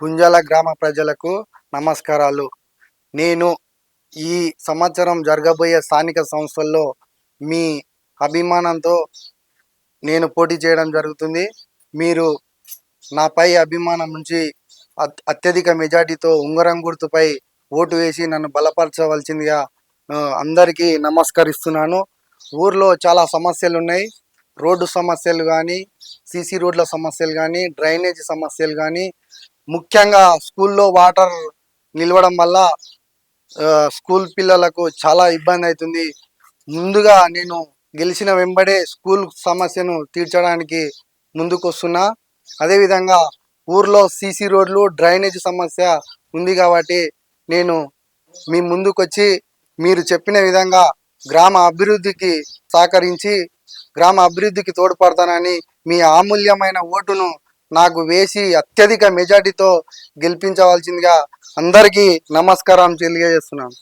పుంజల గ్రామ ప్రజలకు నమస్కారాలు. నేను ఈ సంవత్సరం జరగబోయే స్థానిక సంస్థల్లో మీ అభిమానంతో నేను పోటీ చేయడం జరుగుతుంది. మీరు నాపై అభిమానం ఉంచి అత్యధిక మెజార్టీతో ఉంగరం గుర్తుపై ఓటు వేసి నన్ను బలపరచవలసిందిగా అందరికీ నమస్కరిస్తున్నాను. ఊర్లో చాలా సమస్యలు ఉన్నాయి. రోడ్డు సమస్యలు కానీ, సీసీ రోడ్ల సమస్యలు కానీ, డ్రైనేజ్ సమస్యలు కానీ, ముఖ్యంగా స్కూల్లో వాటర్ నిలవడం వల్ల స్కూల్ పిల్లలకు చాలా ఇబ్బంది అవుతుంది. ముందుగా నేను గెలిచిన వెంబడే స్కూల్ సమస్యను తీర్చడానికి ముందుకు వస్తున్నా. అదేవిధంగా ఊర్లో సీసీ రోడ్లు, డ్రైనేజ్ సమస్య ఉంది కాబట్టి నేను మీ ముందుకొచ్చి మీరు చెప్పిన విధంగా గ్రామ అభివృద్ధికి సహకరించి గ్రామ అభివృద్ధికి తోడ్పడతానని మీ అమూల్యమైన ఓటును నాకు వేసి అత్యధిక మెజార్టీతో గెలిపించవలసిందిగా అందరికీ నమస్కారం తెలియజేస్తున్నాను.